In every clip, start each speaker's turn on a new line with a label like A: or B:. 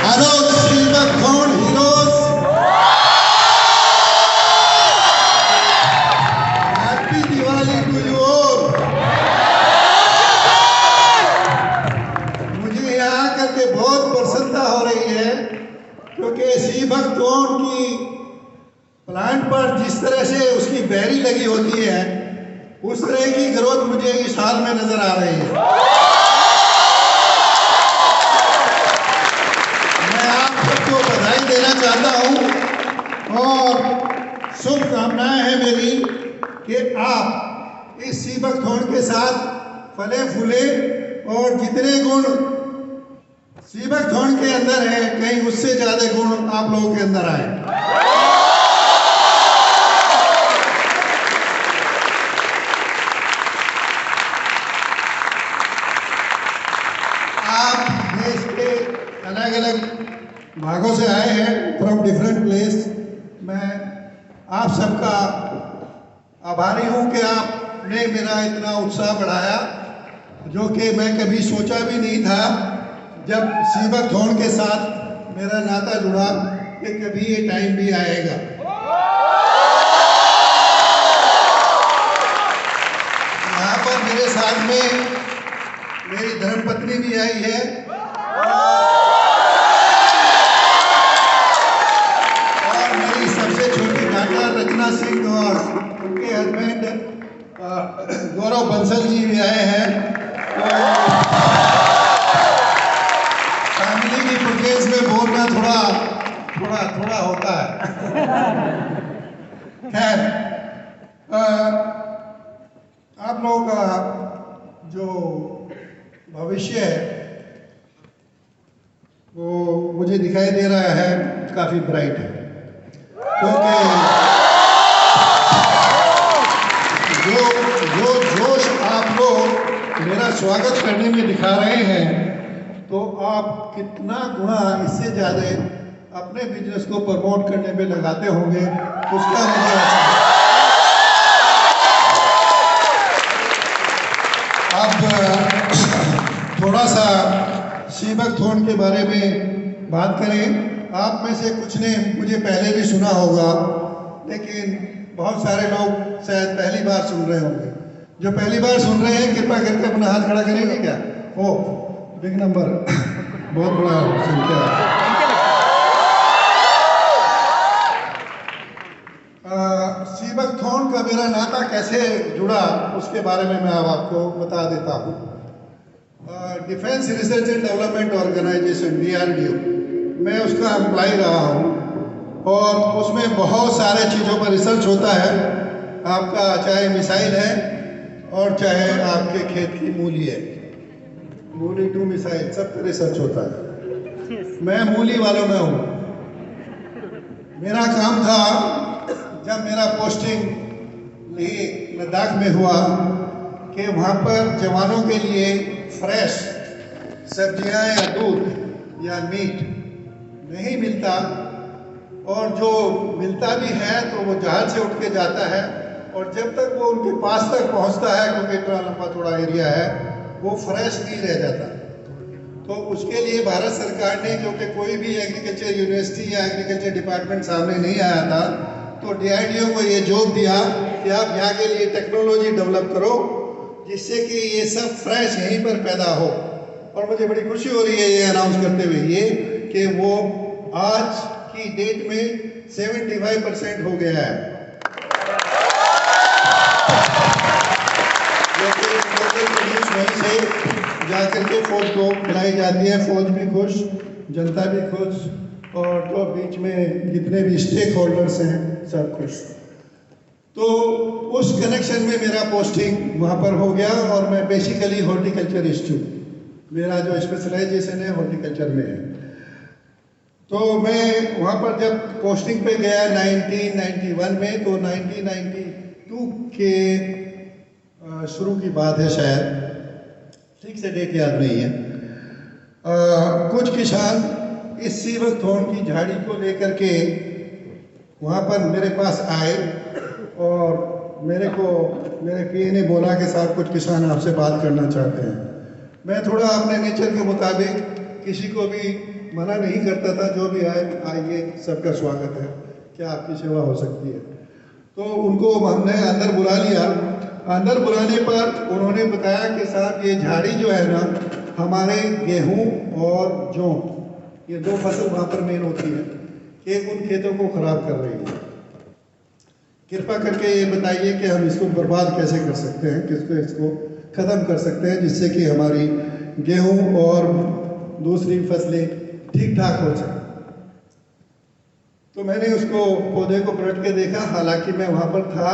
A: Hello sea buckthorn heroes, happy Diwali to you all. मुझे यहाँ करके बहुत प्रसन्नता हो रही है क्योंकि सीबक थॉर्न की प्लांट पर जिस तरह से उसकी बेरी लगी होती है उस तरह की ग्रोथ मुझे इस हाल में नजर आ रही है। बधाई देना चाहता हूं और शुभकामनाएं हैं मेरी कि आप इस सीबक थॉर्न के साथ फले फूले और जितने गुण सीबक थॉर्न के अंदर है कहीं उससे ज्यादा गुण आप लोगों के अंदर आए। आप देश के अलग अलग भागों से आए हैं, फ्रॉम डिफरेंट प्लेस। मैं आप सबका आभारी हूं कि आपने मेरा इतना उत्साह बढ़ाया जो कि मैं कभी सोचा भी नहीं था जब सीबक थॉर्न के साथ मेरा नाता जुड़ा कि कभी ये टाइम भी आएगा। यहाँ पर मेरे साथ में मेरी धर्मपत्नी भी आई है रचना सिंह और उनके हस्बैंड गौरव बंसल जी भी आए हैं। तो फैमिली की फुटेज में बोलना थोड़ा होता है। खैर, आप लोगों का जो भविष्य है वो मुझे दिखाई दे रहा है काफी ब्राइट है क्योंकि जो जोश आप लोग मेरा स्वागत करने में दिखा रहे हैं तो आप कितना गुना इससे ज़्यादा अपने बिजनेस को प्रमोट करने में लगाते होंगे उसका मुझे अब थोड़ा सा सीबक थॉर्न के बारे में बात करें। आप में से कुछ ने मुझे पहले भी सुना होगा लेकिन बहुत सारे लोग शायद पहली बार सुन रहे होंगे। जो पहली बार सुन रहे हैं कृपया करके अपना हाथ खड़ा करेंगे क्या? ओ बिग नंबर, बहुत बड़ा संख्या। सीबक थॉर्न का मेरा नाता कैसे जुड़ा उसके बारे में मैं अब आपको बता देता हूँ। Defence research and development organisation DRDO, मैं उसका एम्प्लॉय रहा हूँ और उसमें बहुत सारे चीज़ों पर रिसर्च होता है। आपका चाहे मिसाइल है और चाहे आपके खेत की मूली है, मूली टू मिसाइल, सब पर रिसर्च होता है। मैं मूली वालों में हूँ। मेरा काम था जब मेरा पोस्टिंग लेह लद्दाख में हुआ कि वहाँ पर जवानों के लिए फ्रेश सब्जियाँ या दूध या मीट नहीं मिलता और जो मिलता भी है तो वो जहाज से उठ के जाता है और जब तक वो उनके पास तक पहुंचता है क्योंकि इतना लंबा थोड़ा एरिया है वो फ्रेश नहीं रह जाता। तो उसके लिए भारत सरकार ने, क्योंकि कोई भी एग्रीकल्चर यूनिवर्सिटी या एग्रीकल्चर डिपार्टमेंट सामने नहीं आया था, तो DRDO को ये जॉब दिया कि आप यहाँ के लिए टेक्नोलॉजी डेवलप करो जिससे कि ये सब फ्रेश यहीं पर पैदा हो। और मुझे बड़ी खुशी हो रही है ये अनाउंस करते हुए ये कि वो आज की डेट में 75% हो गया है। वहीं से जाकर के फौज को खिलाई जाती है, फौज भी खुश, जनता भी खुश और जो बीच में जितने भी स्टेक होल्डर्स हैं सब खुश। तो उस कनेक्शन में मेरा पोस्टिंग वहाँ पर हो गया और मैं बेसिकली हॉर्टिकल्चरिस्ट हूँ। मेरा जो स्पेशलाइजेशन है हॉर्टिकल्चर में है। तो मैं वहाँ पर जब पोस्टिंग पे गया 1991 में, तो 1992 के शुरू की बात है, शायद ठीक से डेट याद नहीं है। कुछ किसान इस सीबक थॉर्न की झाड़ी को लेकर के वहाँ पर मेरे पास आए और मेरे PA ने बोला कि साहब कुछ किसान आपसे बात करना चाहते हैं। मैं थोड़ा अपने नेचर के मुताबिक किसी को भी मना नहीं करता था, जो भी आए आइए, सबका स्वागत है, क्या आपकी सेवा हो सकती है। तो उनको हमने अंदर बुला लिया। अंदर बुलाने पर उन्होंने बताया कि साहब ये झाड़ी जो है ना, हमारे गेहूं और जौ, ये दो फसल वहाँ पर मेन होती है, कि उन खेतों को खराब कर रही है। कृपा करके ये बताइए कि हम इसको बर्बाद कैसे कर सकते हैं, किसको इसको ख़त्म कर सकते हैं, जिससे कि हमारी गेहूं और दूसरी फसलें ठीक ठाक हो जाए। तो मैंने उसको पौधे को पलट के देखा, हालांकि मैं वहाँ पर था,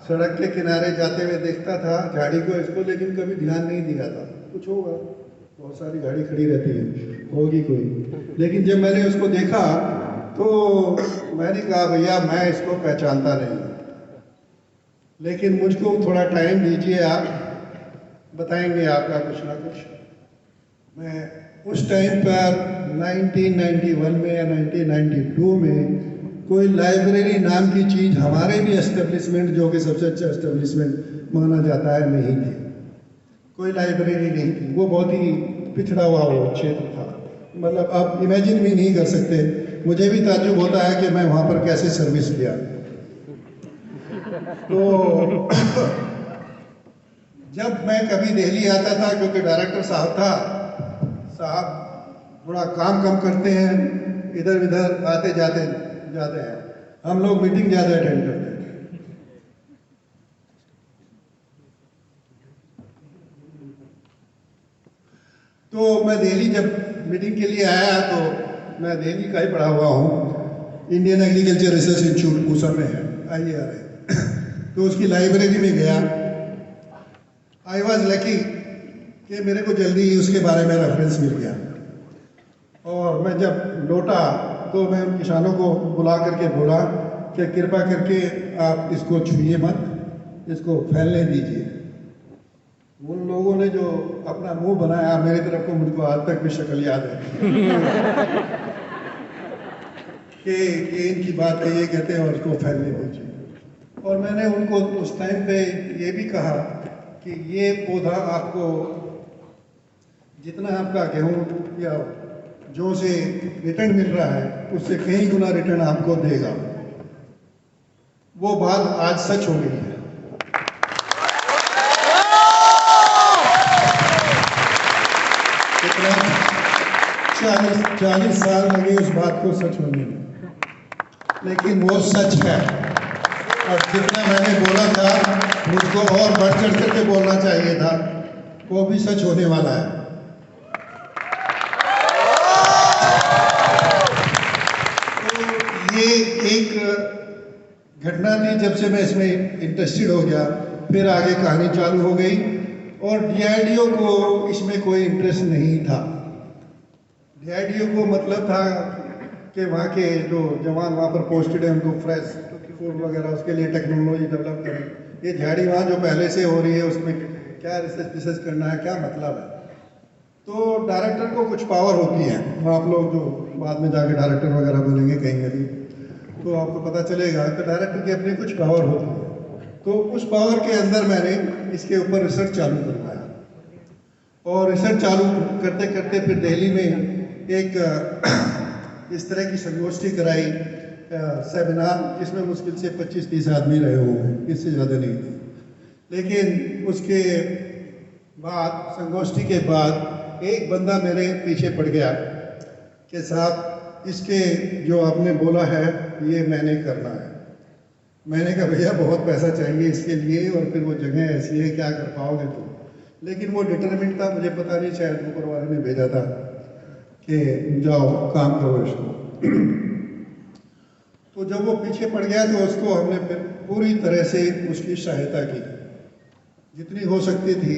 A: सड़क के किनारे जाते हुए देखता था झाड़ी को, इसको, लेकिन कभी ध्यान नहीं दिया था। कुछ होगा, बहुत सारी गाड़ी खड़ी रहती है, होगी कोई। लेकिन जब मैंने उसको देखा तो मैंने कहा भैया मैं इसको पहचानता नहीं, लेकिन मुझको थोड़ा टाइम दीजिए, आप बताएंगे आपका कुछ ना कुछ। मैं उस टाइम पर 1991 में या 1992 में कोई लाइब्रेरी नाम की चीज़ हमारे भी एस्टेब्लिशमेंट, जो कि सबसे अच्छा एस्टेब्लिशमेंट माना जाता है, नहीं थी। कोई लाइब्रेरी नहीं थी, वो बहुत ही पिछड़ा हुआ वो क्षेत्र था। मतलब आप इमेजिन भी नहीं कर सकते। मुझे भी ताज्जुब होता है कि मैं वहाँ पर कैसे सर्विस किया। तो जब मैं कभी दिल्ली आता था, क्योंकि डायरेक्टर साहब थोड़ा काम कम करते हैं, इधर उधर आते जाते हैं, हम लोग मीटिंग ज़्यादा अटेंड करते हैं। तो मैं दिल्ली जब मीटिंग के लिए आया, तो मैं दिल्ली का ही पढ़ा हुआ हूँ, Indian agriculture research institute Pusa में है, IARA। तो उसकी लाइब्रेरी में गया। आई वॉज लकी कि मेरे को जल्दी ही उसके बारे में रेफरेंस मिल गया। और मैं जब लौटा तो मैं उन किसानों को बुला करके बोला कि कृपा करके आप इसको छूइए मत, इसको फैलने दीजिए। उन लोगों ने जो अपना मुंह बनाया मेरी तरफ को, मुझको आज तक भी शक्ल याद है कि ये इनकी बात है, ये कहते हैं और उसको फैलने दीजिए। और मैंने उनको उस टाइम पे ये भी कहा कि ये पौधा आपको जितना आपका गेहूँ या जो से रिटर्न मिल रहा है, उससे कई गुना रिटर्न आपको देगा। वो बात आज सच हो गई है। कितना 40 साल लगे उस बात को सच होने में, लेकिन वो सच है। और जितना मैंने बोला था, मुझको और बढ़ चढ़ करके बोलना चाहिए था, वो भी सच होने वाला है। तो ये एक घटना थी, जब से मैं इसमें इंटरेस्टेड हो गया, फिर आगे कहानी चालू हो गई। और DRDO को इसमें कोई इंटरेस्ट नहीं था। DRDO को मतलब था कि वहाँ के जो जवान वहाँ पर पोस्टेड हैं, उनको फ्रेश फूड वगैरह उसके लिए टेक्नोलॉजी डेवलप करें। ये झाड़ी वहाँ जो पहले से हो रही है, उसमें क्या रिसर्च करना है, क्या मतलब है। तो डायरेक्टर को कुछ पावर होती है, आप लोग जो बाद में जाके डायरेक्टर वगैरह बनेंगे कहीं कहीं, तो आपको पता चलेगा कि डायरेक्टर की अपनी कुछ पावर होती है। तो उस पावर के अंदर मैंने इसके ऊपर रिसर्च चालू करवाया। और रिसर्च चालू करते करते फिर दिल्ली में एक इस तरह की संगोष्ठी कराई, सेमिनार, जिसमें मुश्किल से 25-30 आदमी रहे होंगे, इससे ज़्यादा नहीं थे। लेकिन उसके बाद, संगोष्ठी के बाद, एक बंदा मेरे पीछे पड़ गया कि साहब इसके जो आपने बोला है ये मैंने करना है। मैंने कहा भैया बहुत पैसा चाहिए इसके लिए, और फिर वो जगह ऐसी है, क्या कर पाओगे तुम। लेकिन वो डिटरमिनेट था, मुझे पता नहीं, शायद ऊपर वाले ने भेजा था कि जाओ काम करो इसको। तो जब वो पीछे पड़ गया तो उसको हमने फिर पूरी तरह से उसकी सहायता की, जितनी हो सकती थी,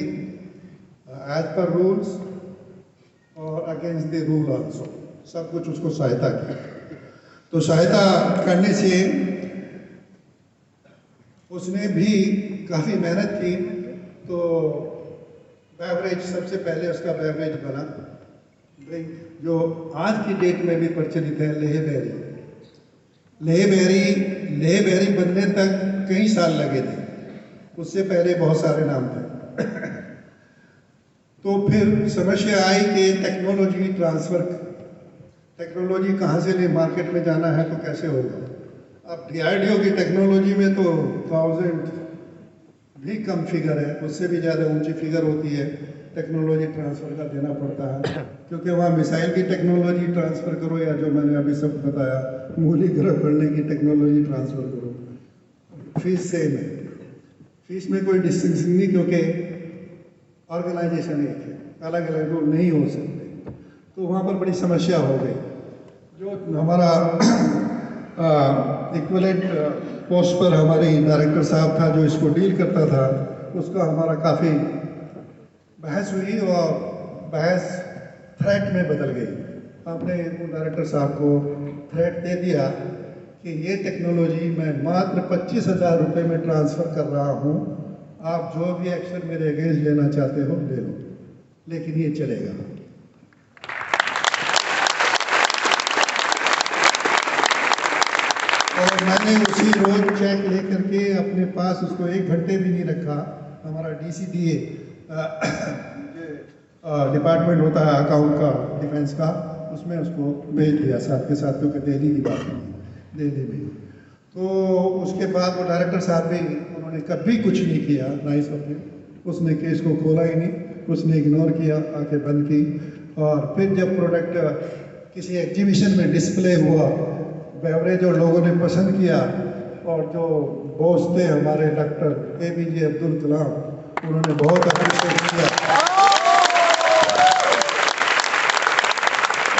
A: एज पर रूल्स और अगेंस्ट द रूल ऑल्सो, सब कुछ उसको सहायता की। तो सहायता करने से उसने भी काफ़ी मेहनत की। तो बेवरेज, सबसे पहले उसका बेवरेज बना ड्रिंक, जो आज की डेट में भी प्रचलित है, लेह बेरी बनने तक कई साल लगे थे, उससे पहले बहुत सारे नाम थे। तो फिर समस्या आई कि टेक्नोलॉजी ट्रांसफ़र टेक्नोलॉजी कहाँ से ले, मार्केट में जाना है तो कैसे होगा। अब DRDO की टेक्नोलॉजी में तो 1000 भी कम फिगर है, उससे भी ज़्यादा ऊंची फिगर होती है। टेक्नोलॉजी ट्रांसफ़र का देना पड़ता है, क्योंकि वहाँ मिसाइल की टेक्नोलॉजी ट्रांसफ़र करो या जो मैंने अभी सब बताया मूली ग्रह करने की टेक्नोलॉजी ट्रांसफ़र करो, फीस सेम है। फीस में कोई डिस्टिंक्शन नहीं, क्योंकि ऑर्गेनाइजेशन एक है, अलग अलग रूल नहीं हो सकते। तो वहाँ पर बड़ी समस्या हो गई। जो हमारा इक्वलेंट पोस्ट पर हमारे डायरेक्टर साहब था जो इसको डील करता था, उसका हमारा काफ़ी बहस हुई और बहस थ्रेट में बदल गई। आपने डायरेक्टर साहब को थ्रेट दे दिया कि ये टेक्नोलॉजी मैं मात्र 25,000 रुपये में ट्रांसफ़र कर रहा हूँ, आप जो भी एक्शन मेरे अगेंस्ट लेना चाहते हो ले लो, लेकिन ये चलेगा। और मैंने उसी रोज चेक लेकर के अपने पास, उसको 1 घंटे भी नहीं रखा, हमारा DCDA डिपार्टमेंट होता है अकाउंट का, डिफेंस का, उसमें उसको भेज दिया साथ के साथ, क्योंकि दिल्ली की बात है, दिल्ली में। तो उसके बाद वो डायरेक्टर साहब भी, उन्होंने कभी कुछ नहीं किया, नाइस अपने, उसने केस को खोला ही नहीं, उसने इग्नोर किया, आंखें बंद की। और फिर जब प्रोडक्ट किसी एग्जीबिशन में डिस्प्ले हुआ, बेवरेज और लोगों ने पसंद किया, और जो बॉस थे हमारे डॉक्टर APJ अब्दुल कलाम, उन्होंने बहुत अप्रिशिएट किया।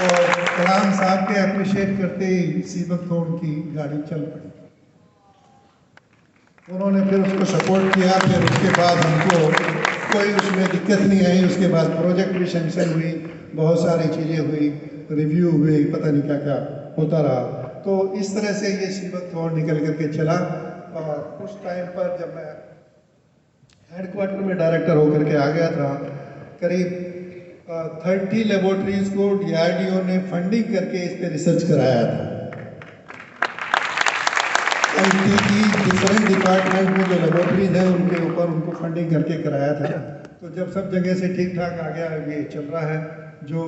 A: और कलाम साहब के अप्रिशिएट करते ही सीबक थोन की गाड़ी चल पड़ी। उन्होंने फिर उसको सपोर्ट किया। फिर उसके बाद हमको कोई उसमें दिक्कत नहीं आई। उसके बाद प्रोजेक्ट भी सैंक्शन हुई, बहुत सारी चीज़ें हुई, रिव्यू हुए, पता नहीं क्या क्या होता रहा। तो इस तरह से ये सीबक थोन निकल करके चला। और उस टाइम पर जब मैं हेडक्वार्टर में डायरेक्टर होकर के आ गया था, करीब 30 लेबोरेटरीज को DRDO ने फंडिंग करके इस पर रिसर्च कराया था। IT की डिफरेंट डिपार्टमेंट में जो लेबोरेटरीज हैं उनके ऊपर उनको फंडिंग करके कराया था। तो जब सब जगह से ठीक ठाक आ गया, ये चल रहा है, जो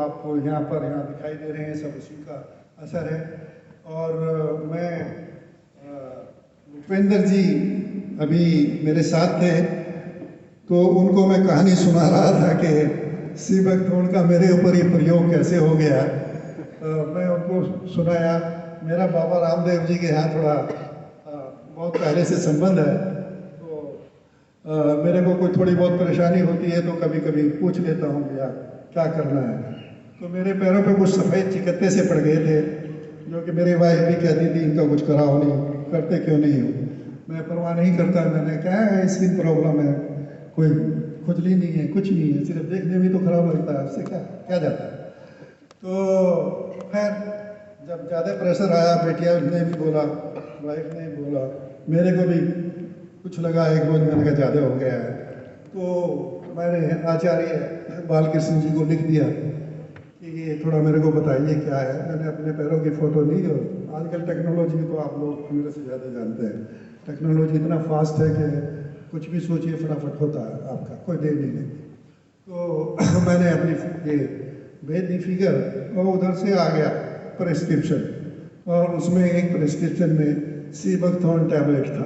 A: आपको यहाँ दिखाई दे रहे हैं, सब उसी का असर है। और मैं भूपेंद्र जी अभी मेरे साथ थे, तो उनको मैं कहानी सुना रहा था कि सीबक थोन का मेरे ऊपर ही प्रयोग कैसे हो गया। मैं उनको सुनाया। मेरा बाबा रामदेव जी के यहाँ थोड़ा बहुत पहले से संबंध है, तो मेरे को कोई थोड़ी बहुत परेशानी होती है तो कभी कभी पूछ लेता हूँ भैया क्या करना है। तो मेरे पैरों पे कुछ सफ़ेद चिकत्ते से पड़ गए थे, जो कि मेरी वाइफ भी कहती थी इनका कुछ कराओ नहीं, करते क्यों नहीं हो। मैं परवाह नहीं करता, मैंने क्या है, स्किन प्रॉब्लम है, कोई खुजली नहीं है, कुछ नहीं है, सिर्फ देखने में तो खराब लगता है, उससे क्या क्या जाता है। तो खैर जब ज़्यादा प्रेशर आया, बेटिया ने भी बोला, वाइफ ने बोला, मेरे को भी कुछ लगा, एक रोज़ मैंने कहा ज़्यादा हो गया है। तो मैंने आचार्य बालकृष्ण जी को लिख दिया कि ये थोड़ा मेरे को बताइए क्या है। मैंने अपने पैरों की फ़ोटो ली, और आजकल टेक्नोलॉजी तो आप लोग मेरे से ज़्यादा जानते हैं, टेक्नोलॉजी इतना फास्ट है कि कुछ भी सोचिए फटाफट होता है, आपका कोई देर नहीं लगती। तो मैंने अपनी ये भेज दी फिगर, और उधर से आ गया प्रेस्क्रिप्शन, और उसमें एक प्रेस्क्रिप्शन में सीबक थोन टैबलेट था।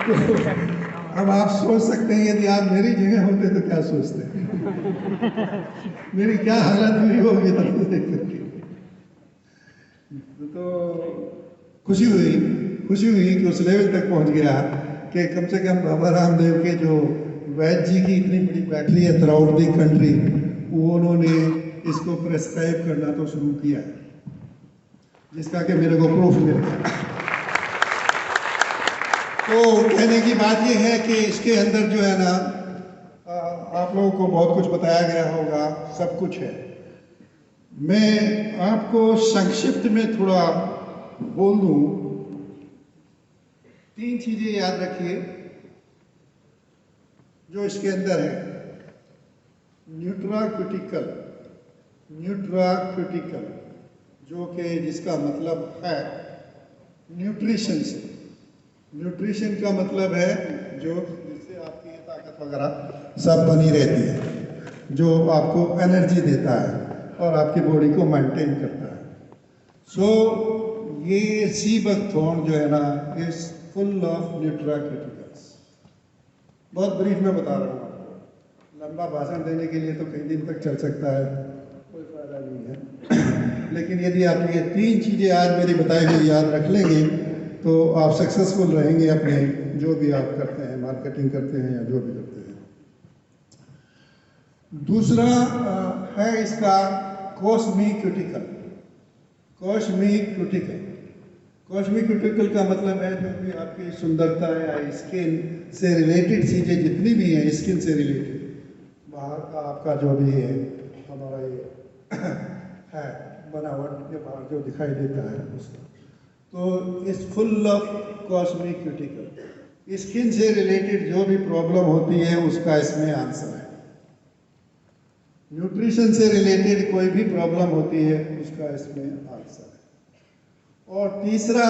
A: तो अब आप सोच सकते हैं यदि आप मेरी जगह होते तो क्या सोचते मेरी क्या हालत हुई होगी तब देख करके। तो खुशी हुई कि उस लेवल तक पहुंच गया कि कम से कम बाबा रामदेव के जो वैद्य जी की इतनी बड़ी बैटरी है थ्रू आउट दी कंट्री, वो उन्होंने इसको प्रेस्क्राइब करना तो शुरू किया, जिसका कि मेरे को प्रूफ मिल गया। तो कहने की बात यह है कि इसके अंदर जो है ना, आप लोगों को बहुत कुछ बताया गया होगा, सब कुछ है। मैं आपको संक्षिप्त में थोड़ा बोल दूं। 3 चीजें याद रखिए जो इसके अंदर है। न्यूट्राक्यूटिकल, जो कि जिसका मतलब है न्यूट्रिशन से। न्यूट्रिशन का मतलब है जो जिससे आपकी ये ताकत वगैरह सब बनी रहती है, जो आपको एनर्जी देता है और आपकी बॉडी को मेंटेन करता है। सो ये सी बकथॉर्न जो है ना, इज फुल ऑफ न्यूट्राक्यूटिकल्स। बहुत ब्रीफ में बता रहा हूँ आपको, लंबा भाषण देने के लिए तो कई दिन तक चल सकता है, कोई फायदा नहीं है। लेकिन यदि आप ये 3 चीज़ें आज मेरी बताई हुई याद रख लेंगे तो आप सक्सेसफुल रहेंगे अपने जो भी आप करते हैं, मार्केटिंग करते हैं या जो भी करते हैं। दूसरा है इसका कॉस्मिक्यूटिकल। कॉस्मिक्यूटिकल का मतलब है जो भी आपकी सुंदरता या स्किन से रिलेटेड चीज़ें जितनी भी हैं, स्किन से रिलेटेड, बाहर का आपका जो भी है, हमारा ये है बनावट, ये बाहर जो दिखाई देता है उसका, तो इस फुल ऑफ कॉस्मिक्यूटिकल। स्किन से रिलेटेड जो भी प्रॉब्लम होती है उसका इसमें आंसर है। न्यूट्रिशन से रिलेटेड कोई भी प्रॉब्लम होती है उसका इसमें आंसर है। और तीसरा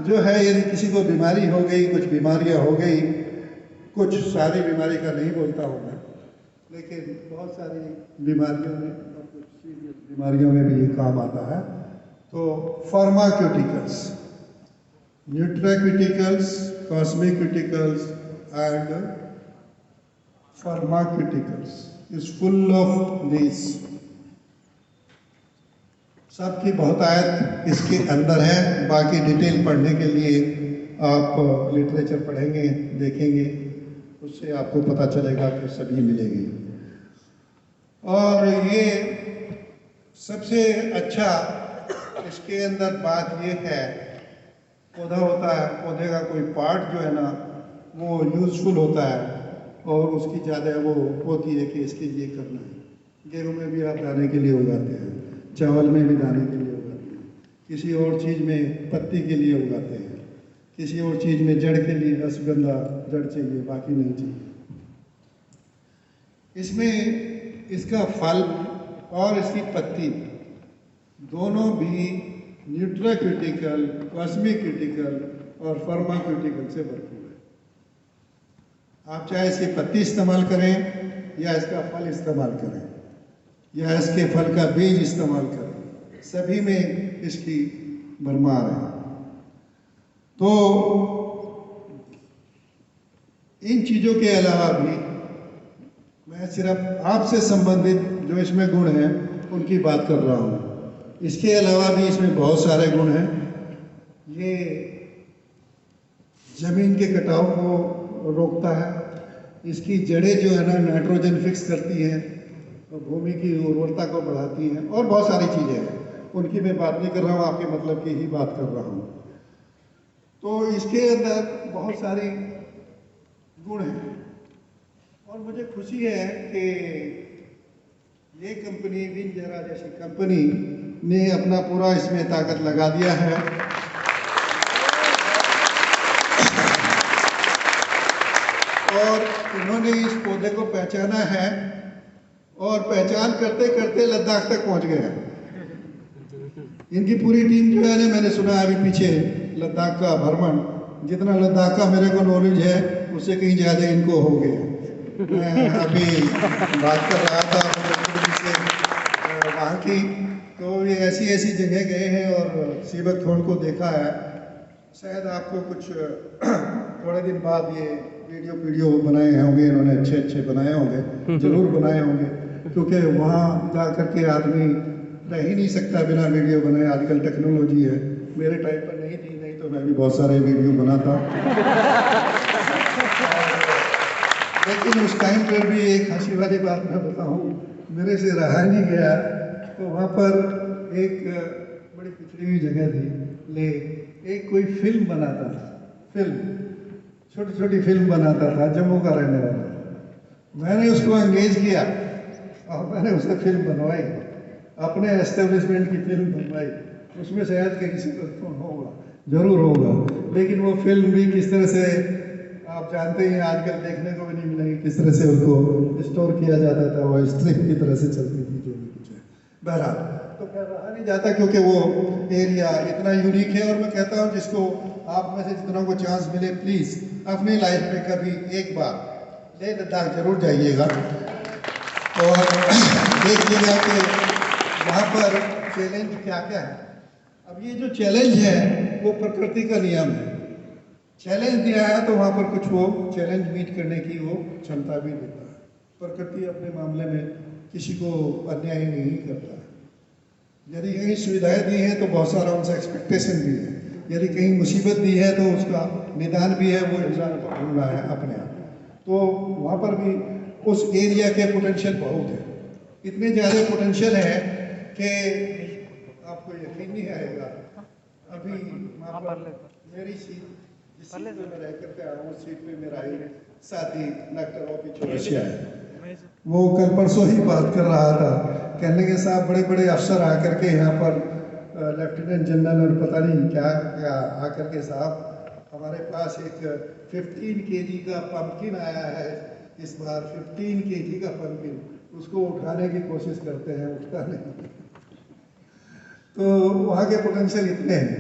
A: जो है, यदि किसी को बीमारी हो गई, कुछ बीमारियां हो गई, कुछ सारी बीमारी का नहीं बोलता हूँ मैं, लेकिन बहुत सारी बीमारियों में और कुछ सीरियस बीमारियों में भी ये काम आता है, तो pharmaceuticals, nutraceuticals, cosmeceuticals and pharmaceuticals is full of this. सबकी बहुतायत इसके अंदर है। बाकी डिटेल पढ़ने के लिए आप लिटरेचर पढ़ेंगे, देखेंगे, उससे आपको पता चलेगा कि सभी मिलेगी। और ये सबसे अच्छा इसके अंदर बात ये है, पौधा होता है, पौधे का कोई पार्ट जो है ना वो यूजफुल होता है और उसकी ज़्यादा वो होती है कि इसके लिए करना है। गेहूँ में भी आप दाने के लिए उगाते हैं, चावल में भी दाने के लिए उगाते हैं, किसी और चीज़ में पत्ती के लिए उगाते हैं, किसी और चीज़ में जड़ के लिए रसगंधा जड़ चाहिए, बाकी नहीं चाहिए। इसमें इसका फल और इसकी पत्ती दोनों भी न्यूट्राक्यूटिकल, कॉस्मिक्यूटिकल और फार्माक्यूटिकल से भरपूर है। आप चाहे इसकी पत्ती इस्तेमाल करें या इसका फल इस्तेमाल करें या इसके फल का बीज इस्तेमाल करें, सभी में इसकी भरमार है। तो इन चीज़ों के अलावा भी मैं सिर्फ आपसे संबंधित जो इसमें गुण हैं उनकी बात कर रहा हूँ। इसके अलावा भी इसमें बहुत सारे गुण हैं। ये जमीन के कटाव को रोकता है, इसकी जड़ें जो है ना नाइट्रोजन फिक्स करती हैं और भूमि की उर्वरता को बढ़ाती हैं, और बहुत सारी चीज़ें हैं, उनकी मैं बात नहीं कर रहा हूँ, आपके मतलब की ही बात कर रहा हूँ। तो इसके अंदर बहुत सारी गुण हैं और मुझे खुशी है कि ये कंपनी विनजेरा जैसी कंपनी ने अपना पूरा इसमें ताकत लगा दिया है और इन्होंने इस पौधे को पहचाना है और पहचान करते करते लद्दाख तक पहुंच गए हैं। इनकी पूरी टीम जो है ना, मैंने सुना अभी पीछे लद्दाख का भ्रमण, जितना लद्दाख का मेरे को नॉलेज है उससे कहीं ज़्यादा इनको हो गया। मैं अभी बात कर रहा था से वहाँ की, तो ये ऐसी ऐसी जगह गए हैं और सी बकथॉर्न को देखा है। शायद आपको कुछ थोड़े दिन बाद ये वीडियो बनाए होंगे इन्होंने, अच्छे अच्छे बनाए होंगे, जरूर बनाए होंगे, क्योंकि वहाँ जा कर के आदमी रह ही नहीं सकता बिना वीडियो बनाए। आजकल टेक्नोलॉजी है, मेरे टाइम पर नहीं थी, नहीं तो मैं भी बहुत सारे वीडियो बनाता। लेकिन उस टाइम पर भी एक हंसी वाली बात मैं बताऊँ, मेरे से रहा नहीं गया। तो वहाँ पर एक बड़ी पिछड़ी हुई जगह थी, ले एक कोई फिल्म बनाता था, फिल्म छोटी छोटी फिल्म बनाता था, जम्मू का रहने वाला। मैंने उसको एंगेज किया और मैंने उससे फिल्म बनवाई, अपने एस्टेब्लिशमेंट की फिल्म बनवाई। उसमें शायद कहीं से होगा, जरूर होगा, लेकिन वो फिल्म भी किस तरह से आप जानते हैं आजकल देखने को भी नहीं मिलेगी, किस तरह से उनको स्टोर किया जाता था, वो स्ट्रिप की तरह से चलती थी, जो भी कुछ है। बहरहाल तो खैर रहा नहीं जाता क्योंकि वो एरिया इतना यूनिक है। और मैं कहता हूँ जिसको आप में से जितनों को चांस मिले, प्लीज़ अपनी लाइफ में कभी एक बार लेह लद्दाख जरूर जाइएगा और देखिएगा कि वहाँ पर चैलेंज क्या क्या है। अब ये जो चैलेंज है वो प्रकृति का नियम है। चैलेंज दिया है तो वहाँ पर कुछ वो चैलेंज मीट करने की वो क्षमता भी देता है। प्रकृति अपने मामले में किसी को अन्याय नहीं करता। यदि कहीं सुविधाएं दी हैं तो बहुत सारा उनसे एक्सपेक्टेशन भी है। यदि कहीं मुसीबत दी है तो उसका निदान भी है, वो इंसान को ढूंढना है अपने आप। तो वहाँ पर भी उस एरिया के पोटेंशियल बहुत है, इतने ज़्यादा पोटेंशियल है कि आपको यकीन नहीं आएगा। अभी वहाँ पर मेरी सीट, जिस सीट पे मैं रह करके आया हूँ, उस सीट पे मेरा ही साथी डॉक्टर ओ पी चौरसिया है। वो कल परसों ही बात कर रहा था, कहने के साहब बड़े बड़े अफसर आकर के यहाँ पर लेफ्टिनेंट जनरल और पता नहीं क्या क्या आकर के साहब हमारे पास एक 15 kg का पंपकिन आया है इस बार, 15 kg का पंपकिन, उसको उठाने की कोशिश करते हैं, उठता नहीं। तो वहाँ के पोटेंशियल इतने हैं,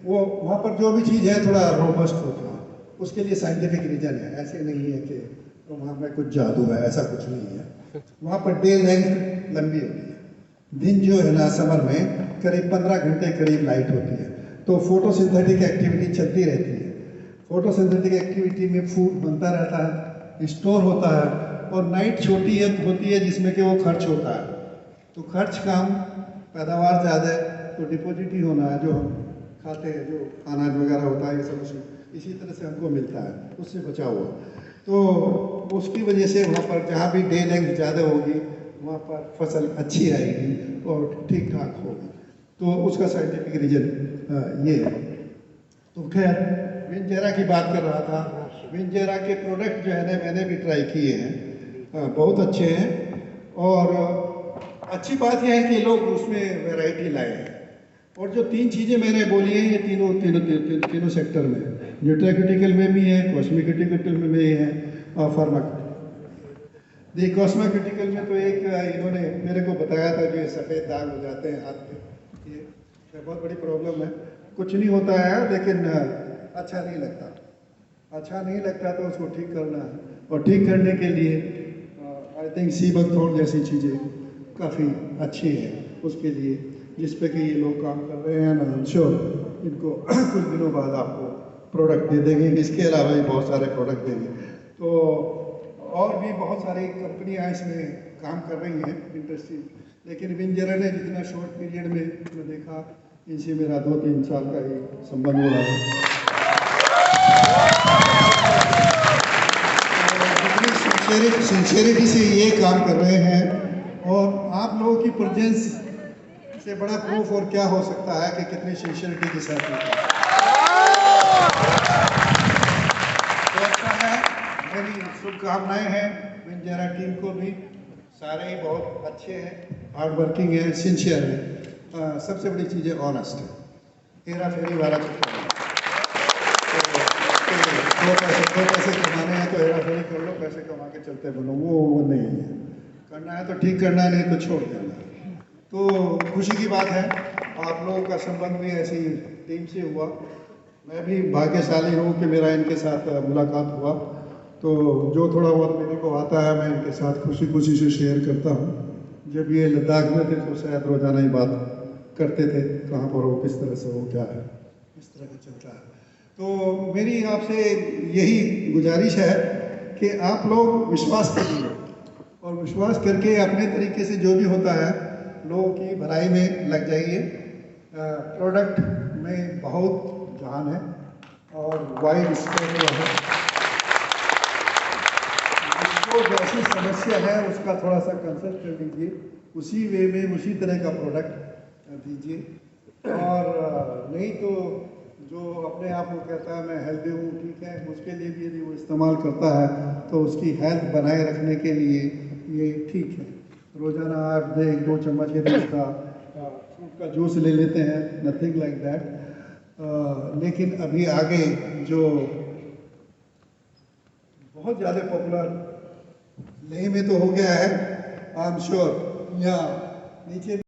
A: वो वहाँ पर जो भी चीज़ है थोड़ा रोबस्ट होता है, उसके लिए साइंटिफिक रीजन है। ऐसे नहीं है कि तो वहाँ पर कुछ जादू है, ऐसा कुछ नहीं है। वहाँ पर डे लेंथ लंबी होती है, दिन जो है ना समर में करीब 15 घंटे करीब लाइट होती है, तो फोटोसिंथेटिक एक्टिविटी चलती रहती है। फोटोसिंथेटिक एक्टिविटी में फूड बनता रहता है, स्टोर होता है, और नाइट छोटी है होती है जिसमें कि वो खर्च होता है। तो खर्च कम, पैदावार ज़्यादा है, तो डिपॉजिट ही होना है। जो हम खाते हैं, जो अनाज वगैरह होता है, ये सब इसी तरह से हमको मिलता है, उससे बचा हुआ। तो उसकी वजह से वहाँ पर जहाँ भी डे लेंथ ज़्यादा होगी वहाँ पर फसल अच्छी आएगी और ठीक ठाक होगी। तो उसका साइंटिफिक रीजन ये है। तो खैर विंजेरा की बात कर रहा था। विंजेरा के प्रोडक्ट जो है ना मैंने भी ट्राई किए हैं, बहुत अच्छे हैं। और अच्छी बात यह है कि लोग उसमें वैरायटी लाए हैं। और जो 3 चीज़ें मैंने बोली हैं, ये तीनों सेक्टर में, न्यूट्राक्यूटिकल में भी है, कॉस्मेटिकल में भी है और फार्माक्यूटिकल। देखिए कॉस्मेटिकल में तो एक इन्होंने मेरे को बताया था, जो ये सफ़ेद दाग हो जाते हैं हाथ पे, ये बहुत बड़ी प्रॉब्लम है। कुछ नहीं होता है लेकिन अच्छा नहीं लगता, अच्छा नहीं लगता तो उसको ठीक करना है। और ठीक करने के लिए आई थिंक सी बकथोर्न जैसी चीज़ें काफ़ी अच्छी है उसके लिए, जिस पे कि ये लोग काम कर रहे हैं ना। श्योर इनको कुछ दिनों बाद आपको प्रोडक्ट दे देंगे, इसके अलावा भी बहुत सारे प्रोडक्ट देंगे। तो और भी बहुत सारी कंपनियां इसमें काम कर रही हैं इंडस्ट्री, लेकिन विंजेरा ने जितना शॉर्ट पीरियड में मैं देखा, इनसे मेरा 2-3 साल का ही संबंध हो रहा है। जितनी सिंसियरिटी से ये काम कर रहे हैं, और आप लोगों की प्रेजेंस से बड़ा प्रूफ और क्या हो सकता है कि कितनी सिंसियरिटी के साथ होता है। तो अच्छा है, मेरी शुभकामनाएं हैं विंजेरा टीम को भी। सारे ही बहुत अच्छे हैं, हार्ड वर्किंग है, सिंसियर है। सबसे बड़ी चीज़ है ऑनेस्ट है, हेरा फेरी वाला चक्कर है। दो पैसे कमाने हैं तो हेरा फेरी कर लो, पैसे कमा के चलते बनो, वो नहीं है। करना है तो ठीक करना है, नहीं तो छोड़ देना। तो खुशी की बात है, आप लोगों का संबंध भी ऐसी टीम से हुआ। मैं भी भाग्यशाली हूँ कि मेरा इनके साथ मुलाकात हुआ। तो जो थोड़ा बहुत मेरे को आता है मैं इनके साथ खुशी खुशी से शेयर करता हूँ। जब ये लद्दाख में थे तो शायद रोज़ाना ही बात करते थे, कहाँ पर हो, किस तरह से हो, क्या है, इस तरह का चलता है। तो मेरी आपसे यही गुजारिश है कि आप लोग विश्वास करिए, और विश्वास करके अपने तरीके से जो भी होता है लोगों की भलाई में लग जाइए। प्रोडक्ट में बहुत जान है और वाइड स्कोप है। जिसको जैसी समस्या है उसका थोड़ा सा कंसल्ट कर लीजिए, उसी वे में उसी तरह का प्रोडक्ट दीजिए। और नहीं तो जो अपने आप को कहता है मैं हेल्दी हूँ, ठीक है, उसके लिए भी यदि वो इस्तेमाल करता है तो उसकी हेल्थ बनाए रखने के लिए ये ठीक है। रोज़ाना आप 1-2 चम्मच यदि उसका फ्रूट का जूस ले लेते हैं, नथिंग लाइक दैट। लेकिन अभी आगे जो बहुत ज़्यादा पॉपुलर लेह में तो हो गया है, आई एम श्योर, यहाँ नीचे